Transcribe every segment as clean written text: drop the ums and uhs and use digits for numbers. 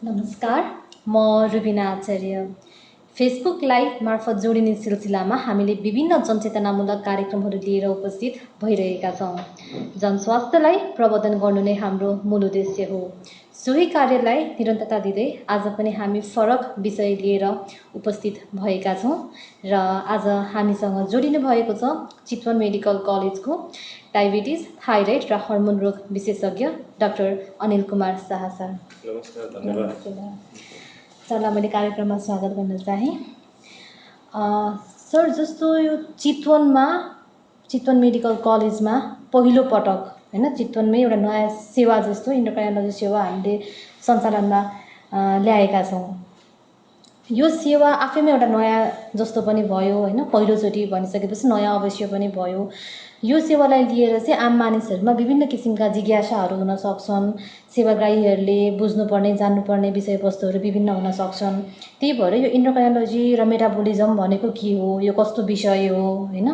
नमस्कार, म रुबिना आचार्य। Facebook live मार्फत जोडिने सिलसिलामा हामीले विभिन्न जनचेतनामूलक कार्यक्रमहरू लिएर उपस्थित भइरहेका छौँ। जनस्वास्थ्यलाई प्रवर्धन गर्नु नै हाम्रो मूल उद्देश्य हो। सोही कार्यलाई निरन्तरता दिँदै आज पनि हामी फरक विषय लिएर उपस्थित भएका छौँ र आज हामीसँग जोडिनु भएको छ चितवन मेडिकल कलेजको डायबिटिज, थाइरोइड र हर्मोन रोग विशेषज्ञ डाक्टर अनिल कुमार शाह सर। नमस्कार, धन्यवाद। सरलाई मैले कार्यक्रममा स्वागत गर्न चाहेँ। सर, जस्तो यो चितवन मेडिकल कलेजमा पहिलो पटक हैन, चितवनमै एउटा नयाँ सेवा जस्तो इन्डोक्राइनोलोजी सेवा हामीले सञ्चालनमा ल्याएका छौँ। यो सेवा आफैमा एउटा नयाँ जस्तो पनि भयो हैन, पहिलोचोटि भनिसकेपछि नयाँ अवश्य पनि भयो। यो सेवालाई लिएर चाहिँ आम मानिसहरूमा विभिन्न किसिमका जिज्ञासाहरू हुन सक्छन्। सेवाग्राहीहरूले बुझ्नुपर्ने जान्नुपर्ने विषयवस्तुहरू विभिन्न हुन सक्छन्। त्यही भएर यो इन्डोक्राइनोलोजी र मेटाबोलिजम भनेको के हो, यो कस्तो विषय हो हैन,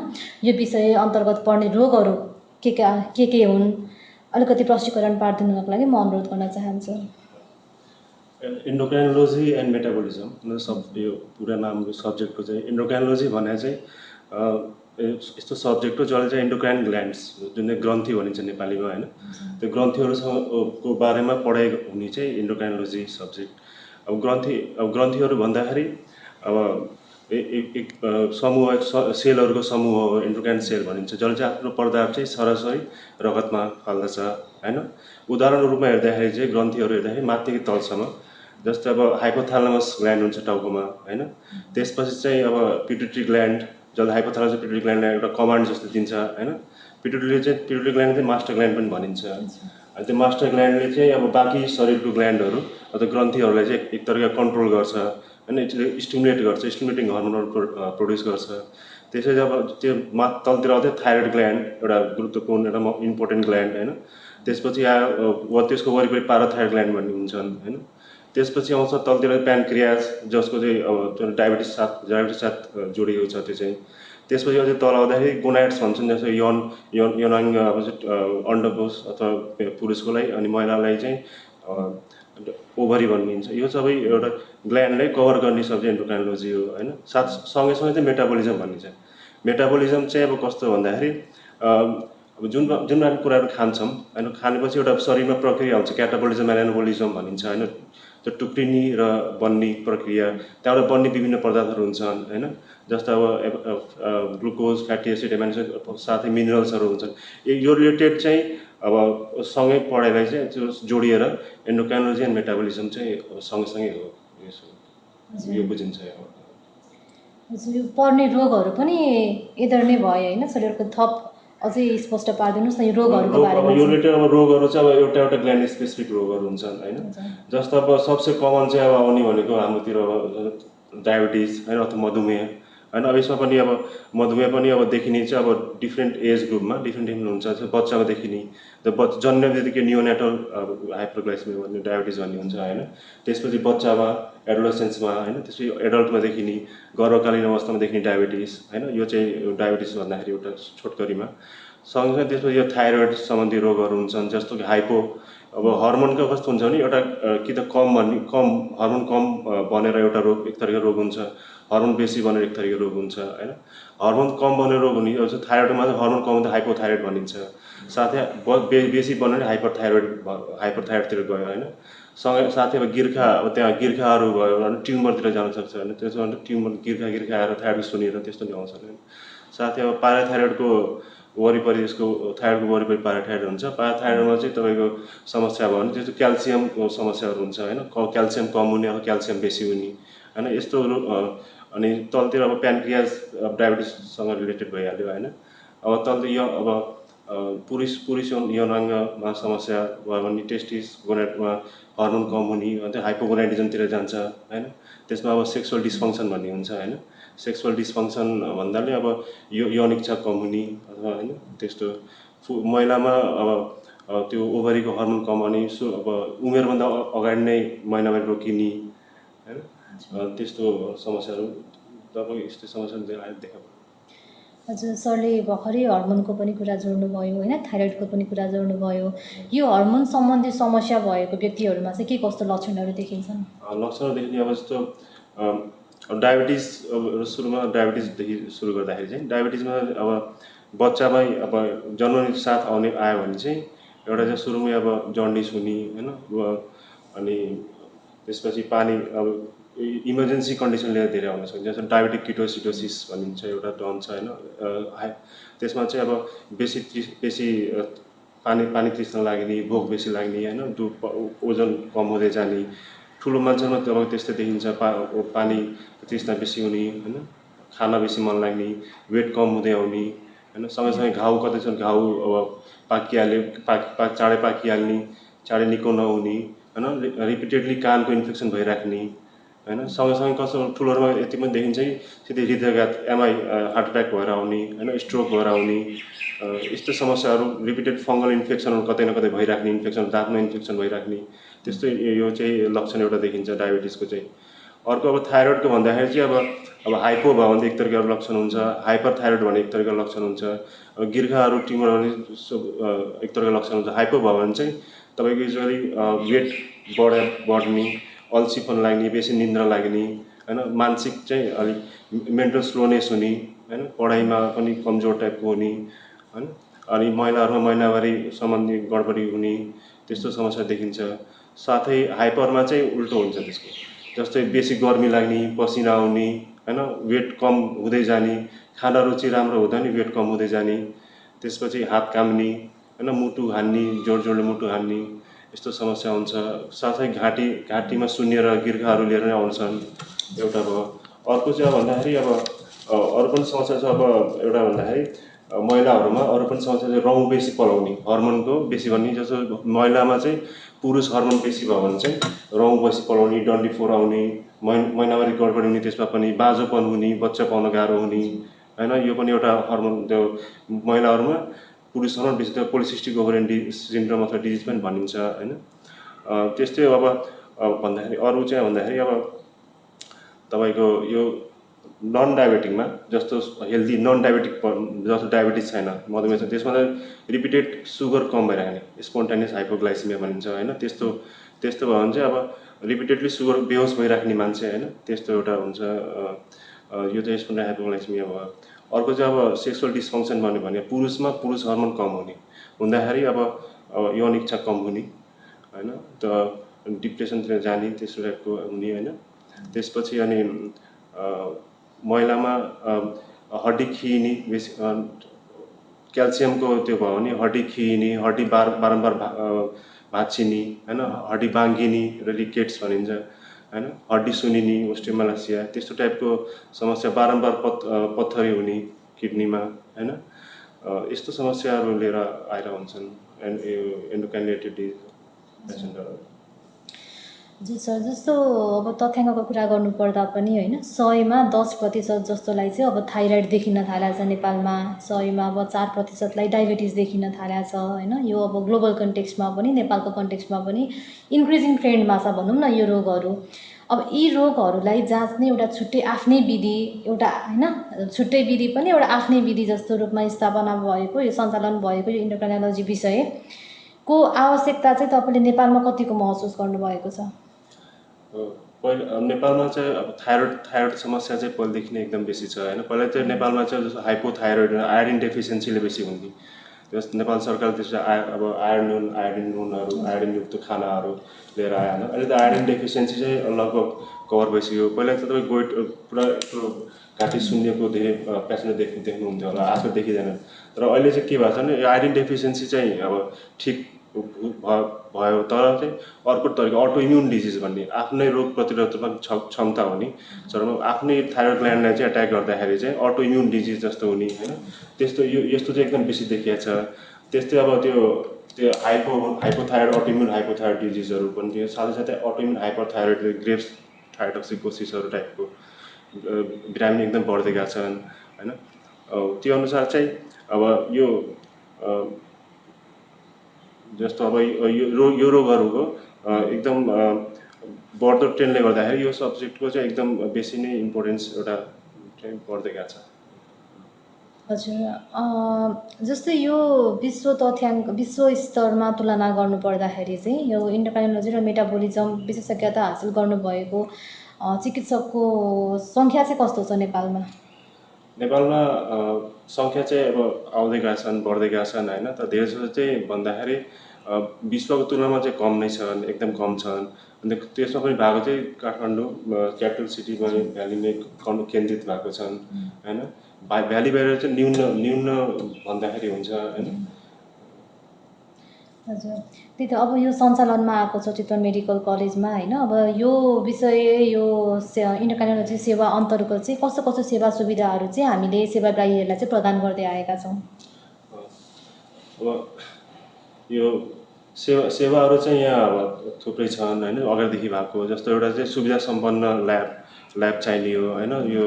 यो विषय अन्तर्गत पर्ने रोगहरू के हुन्, अलिकति प्रष्टीकरण पारिदिनुको लागि म अनुरोध गर्न चाहन्छु। इन्डोक्राइनोलोजी एन्ड मेटाबोलिजम यो पुरा नामको सब्जेक्टको चाहिँ इन्डोक्राइनोलोजी भने चाहिँ यस्तो सब्जेक्ट हो जसले चाहिँ इन्डोक्राइन ग्ल्यान्ड्स जुन चाहिँ ग्रन्थि भनिन्छ नेपालीमा हैन, त्यो ग्रन्थिहरूको बारेमा पढाइ हुने चाहिँ इन्डोक्राइनोलोजी सब्जेक्ट। अब ग्रन्थिहरू भन्दाखेरि अब एक समूह सेलहरूको समूह हो, इन्डोक्राइन सेल भनिन्छ, जसले चाहिँ आफ्नो पदार्थ चाहिँ सरासरी रगतमा फाल्दछ हैन। उदाहरण रूपमा हेर्दाखेरि चाहिँ ग्रन्थिहरू हेर्दाखेरि माथिदेखि तलसम्म, जस्तै अब हाइपोथालमस ग्ल्यान्ड हुन्छ टाउकोमा हैन, त्यसपछि चाहिँ अब पिट्युटरी ग्ल्यान्ड, जसले हाइपोथालमस पिट्युटरी ग्ल्यान्डलाई एउटा कमान्ड जस्तो दिन्छ हैन। पिट्युटरी ग्ल्यान्ड चाहिँ मास्टर ग्ल्यान्ड पनि भनिन्छ। अनि त्यो मास्टर ग्ल्यान्डले चाहिँ अब बाँकी शरीरको ग्ल्यान्डहरू अथवा ग्रन्थिहरूलाई चाहिँ एक तरिका कन्ट्रोल गर्छ हैन, स्टिमुलेट गर्छ, स्टिमुलेटिङ हर्मोनहरू प्रोड्युस गर्छ। त्यसैले अब त्यो तलतिर आउँथ्यो थाइरोइड ग्ल्यान्ड, एउटा गुरुत्वपूर्ण एउटा इम्पोर्टेन्ट ग्ल्यान्ड हैन। त्यसपछि त्यसको वरिपरि पाराथाइरोइड ग्ल्यान्ड भन्ने हुन्छन् हैन। त्यसपछि आउँछ तलतिर प्यानक्रियास, जसको चाहिँ अब डायबिटिस साथ जोडिएको छ त्यो चाहिँ। त्यसपछि अझै तल आउँदाखेरि गोनाइड्स भन्छन्, जस्तो यौनाङ्ग अब अन्डकोश अथवा पुरुषकोलाई अनि महिलालाई चाहिँ ओभरी भनिन्छ। यो सबै एउटा ग्ल्यान्डलाई कभर गर्ने सब्जेक्ट इन्डोक्राइनोलोजी हो हैन। सँगै चाहिँ मेटाबोलिजम भनिन्छ। मेटाबोलिजम चाहिँ अब कस्तो भन्दाखेरि अब जुन हामी कुराहरू खान्छौँ हैन, खानेपछि एउटा शरीरमा प्रक्रिया हुन्छ, क्याटाबोलिजम एनाबोलिजम भनिन्छ हैन। त्यो टुक्रिने र बन्ने प्रक्रिया, त्यहाँबाट बन्ने विभिन्न पदार्थहरू हुन्छन् हैन, जस्तो अब glucose, fatty acid, amino acid, साथै मिनरल्सहरू हुन्छन्। यो रिलेटेड चाहिँ अब सँगै पढाइलाई चाहिँ जोडिएर इन्डोक्राइनोलोजी एन्ड मेटाबोलिजम चाहिँ सँगसँगै हो, यो बुझिन्छ। यो पर्ने रोगहरू पनि यदर नै भयो हैन, शरीरको थप अझै स्पष्ट पारिदिनुहोस् न यो रोगहरूको बारेमा। यो रिलेटेड अब रोगहरू चाहिँ अब एउटा ग्ल्यान्ड स्पेसिफिक रोगहरू हुन्छन् हैन। जस्तो अब सबसे कमन चाहिँ अब आउने भनेको हाम्रोतिर अब डायबिटिज हैन, अथवा मधुमेह हैन। अब यसमा पनि अब मधुमेह पनि अब देखिने चाहिँ अब डिफ्रेन्ट एज ग्रुपमा डिफ्रेन्ट हुन्छ। बच्चामा देखिने जन्म बित्तिकै नियोनेटल हाइपरग्लाइसेमिया भन्ने डायबिटिज भन्ने हुन्छ हैन। त्यसपछि बच्चामा, एडोलेसेन्समा हैन, त्यसपछि एडल्टमा देखिने, गर्भकालीन अवस्थामा देखिने डायबिटिज हैन। यो चाहिँ डायबिटिज भन्दाखेरि एउटा छोटकरीमा। सँगसँगै त्यसपछि यो थाइरोइड सम्बन्धी रोगहरू हुन्छन्, जस्तो कि अब हर्मोनको कस्तो हुन्छ भने एउटा कि त कम हर्मोन कम बनेर एउटा रोग, एक थरीको रोग हुन्छ, हर्मोन बेसी बनेर एक थरीको रोग हुन्छ हैन। हर्मोन कम बनेर रोग हुने अब थाइरोइडमा चाहिँ हर्मोन कम हुँदा हाइपोथाइरोइड भनिन्छ, साथै बेसी बनेर हाइपरथाइरोइडतिर गयो हैन। साथै अब त्यहाँ गिर्खाहरू भयो भने ट्युमरतिर जान सक्छ हैन। त्यसो भने ट्युमर गिर्खा आएर थाइरोइड सुनेर त्यस्तो नि आउँछ हैन। साथै अब पाराथाइरोइडको वरिपरि, यसको थाइरोइडको वरिपरि पाराथाइरोइड हुन्छ। पाराथाइरोइडमा चाहिँ तपाईँको समस्या भयो भने त्यस्तो क्याल्सियमको समस्याहरू हुन्छ हैन, क्याल्सियम कम हुने अथवा क्याल्सियम बेसी हुने हैन, यस्तो। अनि तलतिर अब प्यानक्रियास डायबिटिससँग रिलेटेड भइहाल्यो हैन। अब तलतिर यो अब पुरुष यौनाङ्गमा समस्या भयो भने टेस्टिस गोनाइडमा हर्मोन कम हुने, अन्त हाइपोगोनाइडिजमतिर जान्छ हैन। त्यसमा अब सेक्सुअल डिसफङ्क्सन भन्ने हुन्छ हैन। सेक्सुअल डिसफङ्क्सन भन्नाले अब यौन इच्छा कम हुने अथवा हैन, त्यस्तो। महिलामा अब त्यो ओभरीको हर्मोन कम हुने, अब उमेरभन्दा अगाडि नै महिनावारी रोकिने हैन, त्यस्तो समस्याहरू। तपाईँ यस्तो समस्याहरू देखा पर्यो। हजुर, सरले भर्खरै हर्मोनको पनि कुरा जोड्नुभयो होइन, थाइरोइडको पनि कुरा जोड्नुभयो। यो हर्मोन सम्बन्धी समस्या भएको व्यक्तिहरूमा चाहिँ के कस्तो लक्षणहरू देखिन्छन्? लक्षणहरू देखिने अब जस्तो डायबिटिज, अब सुरुमा डायबिटिजदेखि सुरु गर्दाखेरि चाहिँ डायबिटिजमा अब बच्चामै अब जन्मने साथ आयो भने चाहिँ एउटा चाहिँ सुरुमै अब जन्डिस हुने होइन, अनि त्यसपछि पानी अब इमर्जेन्सी कन्डिसन लिएर धेरै आउन सक्छ। जस्तो डायबेटिक किटोसिडोसिस भनिन्छ एउटा टर्म छ होइन, त्यसमा चाहिँ अब बेसी पानी तृष्णा लाग्ने, भोक बेसी लाग्ने होइन, ओजन कम हुँदै जाने। ठुलो मान्छेमा अब त्यस्तै देखिन्छ, पानी तृष्णा बेसी हुने होइन, खाना बेसी मन लाग्ने, वेट कम हुँदै आउने होइन। सँगसँगै घाउ कतै घाउ अब पाकिहाल्यो, चाँडै पाकिहाल्ने, चाँडै निको नहुने होइन, रिपिटेडली कानको इन्फेक्सन भइराख्ने होइन। सँगसँगै कस्तो ठुलोहरूमा यति पनि देखिन्छ कि सिधै हृदयघात, एमआई, हार्ट एट्याक भएर आउने होइन, स्ट्रोक भएर आउने, यस्तो समस्याहरू, रिपिटेड फङ्गल इन्फेक्सनहरू कतै न कतै भइराख्ने, दाँतमा इन्फेक्सन भइराख्ने, त्यस्तो यो चाहिँ लक्षण एउटा देखिन्छ डायबिटिजको चाहिँ। अर्को अब थाइरोइडको भन्दाखेरि चाहिँ अब हाइपो भयो भने एक तरिकाको लक्षण हुन्छ, हाइपर थाइरोइड भन्ने एक तरिकाको लक्षण हुन्छ, गिर्खाहरू ट्युमर भने एक तरिकाको लक्षण हुन्छ। हाइपो भयो भने चाहिँ तपाईँको युजली वेट बढ्ने, अल्छीपन लाग्ने, बेसी निन्द्रा लाग्ने होइन, मानसिक चाहिँ अलिक मेन्टल स्लोनेस हुने होइन, पढाइमा पनि कमजोर टाइपको हुने होइन, अनि महिलाहरूमा महिनावारी सम्बन्धी गडबडी हुने, त्यस्तो समस्या देखिन्छ। साथै हाइपरमा चाहिँ उल्टो हुन्छ त्यसको, जस्तै बेसी गर्मी लाग्ने, पसिना आउने होइन, वेट कम हुँदै जाने, खाना रुचि राम्रो हुँदा नि वेट कम हुँदै जाने, त्यसपछि हात काम्ने होइन, मुटु हान्ने, जोड जोडले मुटु हान्ने, यस्तो समस्या हुन्छ। साथै घाँटीमा सुन्निएर गिर्खाहरू लिएर नै आउँछन्, एउटा भयो। अर्को चाहिँ भन्दाखेरि अब अरू पनि समस्या छ। अब एउटा भन्दाखेरि महिलाहरूमा अरू पनि समस्या चाहिँ रौँ बेसी पलाउने, हर्मोनको बेसी भन्ने। जस्तो महिलामा चाहिँ पुरुष हर्मोन बेसी भयो भने चाहिँ रौँ बेसी पलाउने, डन्डिफोर आउने, महिनावारी गडबडी हुने, त्यसमा पनि बाँझोपन हुने, बच्चा पाउन गाह्रो हुने होइन। यो पनि एउटा हर्मोन त्यो महिलाहरूमा, पुरुषहरूमा बेसी त्यो पोलिसिस्टिक ओभरियन सिन्ड्रोम अथवा डिजिज पनि भनिन्छ होइन। त्यस्तै अब भन्दाखेरि अरू चाहिँ भन्दाखेरि अब तपाईँको यो नन डायबेटिकमा, जस्तो हेल्दी नन डायबेटिक, जस्तो डायबिटिज छैन, मधुमेह छ, त्यसमा चाहिँ रिपिटेड सुगर कम भइराख्ने, स्पोन्टानियस हाइपोग्लाइसिमिया भनिन्छ होइन। त्यस्तो भयो भने चाहिँ अब रिपिटेडली सुगर बेहोस भइराख्ने मान्छे होइन, त्यस्तो एउटा हुन्छ। यो चाहिँ स्पोन्टानियस हाइपोग्लाइसिमिया भयो। अर्को चाहिँ अब सेक्सुअल डिसफङ्सन भन्यो भने पुरुष हर्मोन कम हुँदाखेरि अब यौन इच्छा कम हुने होइन, त डिप्रेसनतिर जाने, त्यस्तो टाइपको हुने होइन। त्यसपछि अनि महिलामा हड्डी खिइने, बेसी क्याल्सियमको त्यो भयो भने हड्डी खिइने, हड्डी बारम्बार भाँचिने होइन, हड्डी बाङ्गिने, रिकेट्स भनिन्छ होइन, हड्डी सुनिने, ओस्टियोमालासिया, त्यस्तो टाइपको समस्या, बारम्बार पत्थरी हुने किडनीमा होइन, यस्तो समस्याहरू लिएर आएर हुन्छन् एन्डोक्राइन रिलेटेड पेसेन्टहरू। जी सर, जस्तो अब तथ्याङ्कको कुरा गर्नुपर्दा पनि होइन, 100मा 10% जस्तोलाई चाहिँ अब थाइरोइड देखिन थालेको छ नेपालमा, 100मा अब 4%लाई डायबिटिज देखिन थालेको छ होइन। यो अब ग्लोबल कन्टेक्स्टमा पनि, नेपालको कन्टेक्स्टमा पनि इन्क्रिजिङ ट्रेन्डमा छ भनौँ न यो रोगहरू। अब यी रोगहरूलाई जाँच्ने एउटा छुट्टै आफ्नै विधि, एउटा होइन छुट्टै विधि पनि एउटा आफ्नै विधि जस्तो रूपमा स्थापना भएको, यो सञ्चालन भएको यो इन्डोक्राइनोलोजी विषयको आवश्यकता चाहिँ तपाईँले नेपालमा कतिको महसुस गर्नुभएको छ? पहिला नेपालमा चाहिँ अब थाइरोइड समस्या चाहिँ पहिलेदेखि नै एकदम बेसी छ होइन। पहिला चाहिँ नेपालमा चाहिँ जस्तो हाइपोथाइरोइड, आयोडिन डेफिसियन्सीले बेसी हुन्थ्यो। जस्तो नेपाल सरकारले त्यसो अब आयोडिन नुनहरू, आयोडिनयुक्त खानाहरू लिएर आयो होइन। अहिले त आयोडिन डेफिसियन्सी चाहिँ लगभग कभर भइसक्यो। पहिला त तपाईँ पुरा घाँटी सुन्निएको धेरै पेसेन्ट देख्नुहुन्थ्यो होला, आजकल देखिँदैन। तर अहिले चाहिँ के भएको छ भने आयोडिन डेफिसियन्सी चाहिँ अब ठिक भयो, तर चाहिँ अर्को तरिका अटो इम्युन डिजिज भन्ने, आफ्नै रोग प्रतिरोधात्मक क्षमता हुने, तर आफ्नै थाइरोइड ग्ल्यान्डलाई चाहिँ एट्याक गर्दाखेरि चाहिँ अटो इम्युन डिजिज जस्तो हुने होइन। त्यस्तो यस्तो चाहिँ एकदम बेसी देखिएको छ। त्यस्तै अब त्यो हाइपोथाइरोइड, अटो इम्युन हाइपोथाइरोइड डिजिजहरू पनि थियो। साथै अटो इम्युन हाइपरथाइरोइड, ग्रेव्स थाइरोटोक्सिकोसिसहरू टाइपको बिरामी एकदम बढ्दै गएका छन् होइन। त्यो अनुसार चाहिँ अब यो जस्तो अब यो रोगहरूको एकदम बढ्दो ट्रेन्डले गर्दाखेरि यो सब्जेक्टको चाहिँ एकदम बेसी नै इम्पोर्टेन्स एउटा चाहिँ बढ्दै गएको छ। हजुर जस्तै यो विश्व स्तरमा तुलना गर्नुपर्दाखेरि चाहिँ यो इन्डोक्राइनोलोजी र मेटाबोलिजम विशेषज्ञता हासिल गर्नुभएको चिकित्सकको सङ्ख्या चाहिँ कस्तो छ नेपालमा? नेपालमा सङ्ख्या चाहिँ अब आउँदै गएका छन्, बढ्दै गएका छन् होइन। तर धेरै जसो चाहिँ भन्दाखेरि विश्वको तुलनामा चाहिँ कम नै छन्, एकदम कम छन्। अनि त्यसमा पनि भएको चाहिँ काठमाडौँ क्यापिटल सिटीमा भ्यालीमै केन्द्रित भएको छन् होइन। भ्याली बाहिर चाहिँ न्यून भन्दाखेरि हुन्छ होइन। हजुर त्यही त अब यो सञ्चालनमा आएको छ चितवन मेडिकल कलेजमा होइन। अब यो विषय यो इन्डोक्राइनोलोजी सेवा अन्तर्गत चाहिँ कस्तो कस्तो सेवा सुविधाहरू चाहिँ हामीले सेवाग्राहीहरूलाई चाहिँ प्रदान गर्दै आएका छौँ? अब यो सेवाहरू चाहिँ यहाँ अब थुप्रै छन् होइन, अगाडिदेखि भएको। जस्तो एउटा चाहिँ सुविधा सम्पन्न ल्याब चाहिने हो होइन। यो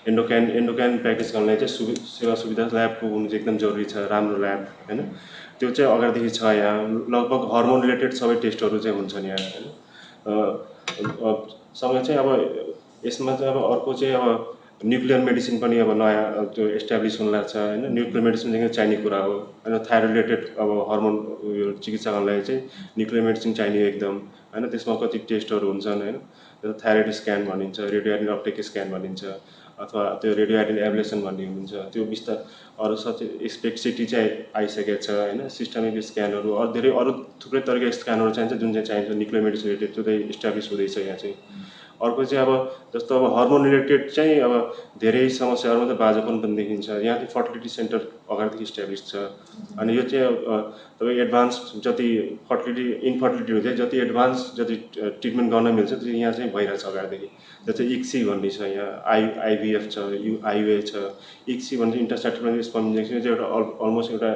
एन्डोक्राइन प्र्याक्टिस गर्नलाई चाहिँ सेवा सुविधा ल्याबको हुनु चाहिँ एकदम जरुरी छ, राम्रो ल्याब होइन। त्यो चाहिँ अगाडिदेखि छ यहाँ। लगभग हर्मोन रिलेटेड सबै टेस्टहरू चाहिँ हुन्छन् यहाँ होइन। सँगै चाहिँ अब यसमा चाहिँ अब अर्को चाहिँ अब न्युक्लियर मेडिसिन पनि अब नयाँ त्यो इस्टाब्लिस हुन लाग्छ होइन। न्युक्लियर मेडिसिन चाहिँ चाहिने कुरा हो होइन। थाइरोइड रिलेटेड अब हर्मोन उयो चिकित्सा गर्नलाई चाहिँ न्युक्लियर मेडिसिन चाहिने एकदम होइन। त्यसमा कति टेस्टहरू हुन्छन् होइन। थाइरोइड स्क्यान भनिन्छ, रेडियोएक्टिभ अपटेक स्क्यान भनिन्छ, अथवा त्यो रेडियोएक्टिभ एब्लेसन भन्ने हुन्छ। त्यो अरू सबै स्पेक्सिटी चाहिँ आइसकेको छ होइन। सिस्टमिक स्क्यानहरू अरू थुप्रै तरिका स्क्यानहरू चाहिन्छ, जुन चाहिँ चाहिन्छ न्युक्लियर मेडिसिन रिलेटेड, त्यो चाहिँ इस्टाब्लिस हुँदैछ यहाँ चाहिँ। अर्को चाहिँ अब जस्तो अब हर्मोन रिलेटेड चाहिँ अब धेरै समस्याहरूमा चाहिँ बाझोपन पनि देखिन्छ। यहाँ चाहिँ फर्टिलिटी सेन्टर अगाडिदेखि इस्टाब्लिस छ। अनि यो चाहिँ तपाईँ एडभान्स जति इन्फर्टिलिटी हुन्छ, जति एडभान्स जति ट्रिटमेन्ट गर्न मिल्छ त्यो यहाँ चाहिँ भइरहेछ अगाडिदेखि। त्यो चाहिँ इक्सी भन्ने छ यहाँ, आइभिएफ छ, आइयुए छ। इक्सी भन्ने इन्टरसेप्टिभ स्पर्म इन्जेक्सन चाहिँ एउटा अलमोस्ट एउटा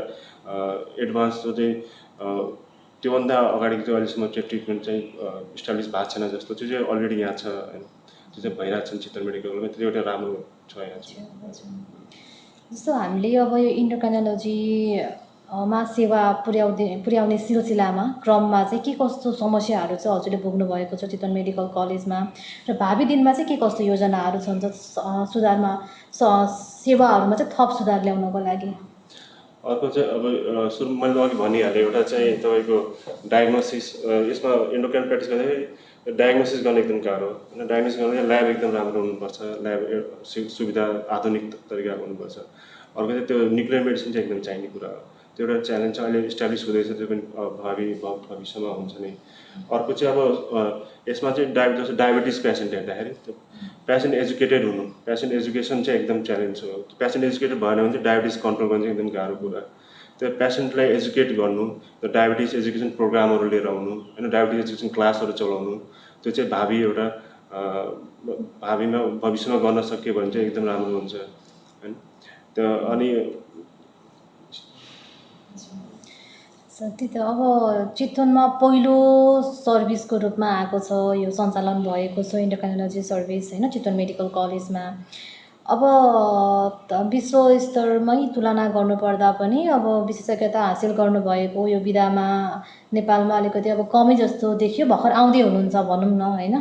एडभान्स जो चाहिँ त्योभन्दा अगाडिको चाहिँ अहिलेसम्म चाहिँ ट्रिटमेन्ट चाहिँ इस्टाब्लिस भएको छैन जस्तो। त्यो चाहिँ अलरेडी यहाँ छ होइन। त्यो चाहिँ भइरहेको छ चितवन मेडिकलमा। त्यो एउटा राम्रो छ यहाँ चाहिँ। जस्तो हामीले अब यो इन्डोक्राइनोलोजी मा सेवा पुर्याउने सिलसिलामा क्रममा चाहिँ के कस्तो समस्याहरू चाहिँ हजुरले भोग्नु भएको छ चितवन मेडिकल कलेजमा, र भावी दिनमा चाहिँ के कस्तो योजनाहरू छन् सुधारमा सेवाहरूमा चाहिँ थप सुधार ल्याउनको लागि? अर्को चाहिँ अब सुरु मैले अघि भनिहालेँ, एउटा चाहिँ तपाईँको डायग्नोसिस। यसमा इन्डोक्राइन प्र्याक्टिस गर्दाखेरि डायग्नोसिस गर्न एकदम गाह्रो होइन। डायग्नोसिस गर्न चाहिँ ल्याब एकदम राम्रो हुनुपर्छ, ल्याब सुविधा आधुनिक तरिकाको हुनुपर्छ। अर्को चाहिँ त्यो न्युक्लियर मेडिसिन चाहिँ एकदम चाहिने कुरा हो। त्यो एउटा च्यालेन्ज चाहिँ अहिले इस्टाब्लिस हुँदैछ, त्यो पनि भविष्यमा हुन्छ नै। अर्को चाहिँ अब यसमा चाहिँ जस्तो डायबिटिज पेसेन्ट हेर्दाखेरि त्यो पेसेन्ट एजुकेटेड हुनु, पेसेन्ट एजुकेसन चाहिँ एकदम च्यालेन्ज हो। पेसेन्ट एजुकेटेड भएन भने चाहिँ डायबिटिज कन्ट्रोल गर्न चाहिँ एकदम गाह्रो कुरा। त्यो पेसेन्टलाई एजुकेट गर्नु, त्यो डायबिटिज एजुकेसन प्रोग्रामहरू लिएर आउनु होइन, डायबिटिज एजुकेसन क्लासहरू चलाउनु, त्यो चाहिँ भावी एउटा भविष्यमा गर्न सक्यो भने चाहिँ एकदम राम्रो हुन्छ होइन। त्यो अनि त्यही त अब चितवनमा पहिलो सर्भिसको रूपमा आएको छ, यो सञ्चालन भएको छ इन्डोक्राइनोलोजी सर्भिस होइन चितवन मेडिकल कलेजमा। अब विश्व स्तरमै तुलना गर्नुपर्दा पनि अब विशेषज्ञता हासिल गर्नुभएको यो विधामा नेपालमा अलिकति अब कमै जस्तो देखियो, भर्खर आउँदै हुनुहुन्छ भनौँ न होइन।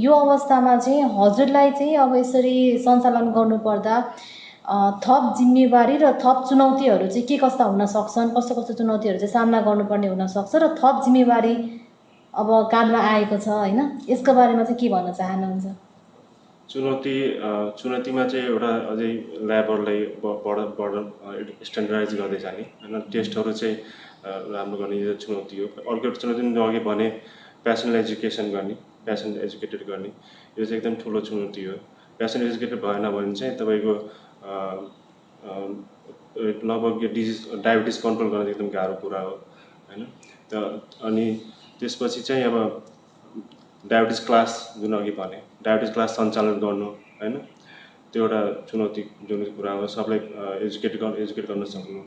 यो अवस्थामा चाहिँ हजुरलाई चाहिँ अब यसरी सञ्चालन गर्नुपर्दा थप जिम्मेवारी र थप चुनौतीहरू चाहिँ के कस्ता हुन सक्छन्, कस्तो कस्तो चुनौतीहरू चाहिँ सामना गर्नुपर्ने हुनसक्छ, र थप जिम्मेवारी अब काँधमा आएको छ होइन, यसको बारेमा चाहिँ के भन्न चाहनुहुन्छ? चुनौतीमा चाहिँ एउटा अझै ल्याबहरूलाई स्ट्यान्डर्डाइज गर्दै जाने होइन। टेस्टहरू चाहिँ राम्रो गर्ने यो चुनौती हो। अर्को एउटा चुनौती अघि भने पेसेन्ट एजुकेसन गर्ने, पेसेन्ट एजुकेटेड गर्ने, यो चाहिँ एकदम ठुलो चुनौती हो। पेसेन्ट एजुकेटेड भएन भने चाहिँ तपाईँको लगभग यो डायबिटिज कन्ट्रोल गर्न एकदम गाह्रो कुरा हो होइन। अनि त्यसपछि चाहिँ अब डायबिटिज क्लास जुन अघि भने डायबिटिज क्लास सञ्चालन गर्नु होइन, त्यो एउटा चुनौती जुन कुरा हो। सबलाई एजुकेट गर्न सक्नु।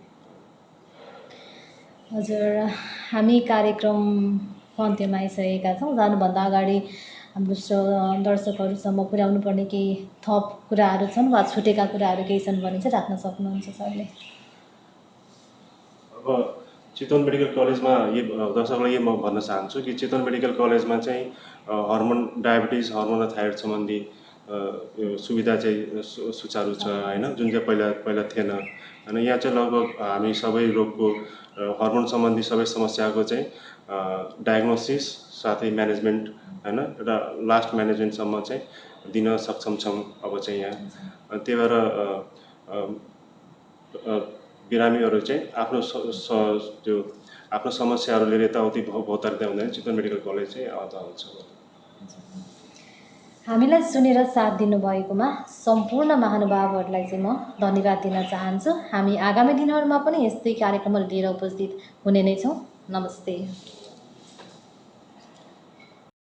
हजुर हामी कार्यक्रमको अन्त्यमा आइसकेका छौँ। जानुभन्दा अगाडि हाम्रो दर्शकहरूसम्म पुर्याउनु पर्ने केही थप कुराहरू छन् वा छुटेका कुराहरू केही छन् भने चाहिँ राख्न सक्नुहुन्छ सरले। अब चितवन मेडिकल कलेजमा दर्शकलाई म भन्न चाहन्छु कि चितवन मेडिकल कलेजमा चाहिँ डायबिटिज, हर्मोन र थाइरोइड सम्बन्धी यो सुविधा चाहिँ सुचारू छ होइन, जुन चाहिँ पहिला थिएन होइन। यहाँ चाहिँ लगभग हामी सबै रोगको हर्मोन सम्बन्धी सबै समस्याको चाहिँ डायग्नोसिस साथै म्यानेजमेन्ट होइन र लास्ट म्यानेजमेन्टसम्म चाहिँ दिन सक्षम छौँ अब चाहिँ यहाँ। त्यही भएर बिरामीहरू चाहिँ आफ्नो त्यो आफ्नो समस्याहरू लिएर यताउति भौतारिँदै हुँदैन, चितवन मेडिकल कलेज चाहिँ आउँछ। हामीलाई सुनेर साथ दिनुभएकोमा सम्पूर्ण महानुभावहरूलाई चाहिँ म धन्यवाद दिन चाहन्छु। हामी आगामी दिनहरूमा पनि यस्तै कार्यक्रमहरू लिएर उपस्थित हुने नै छौँ। नमस्ते।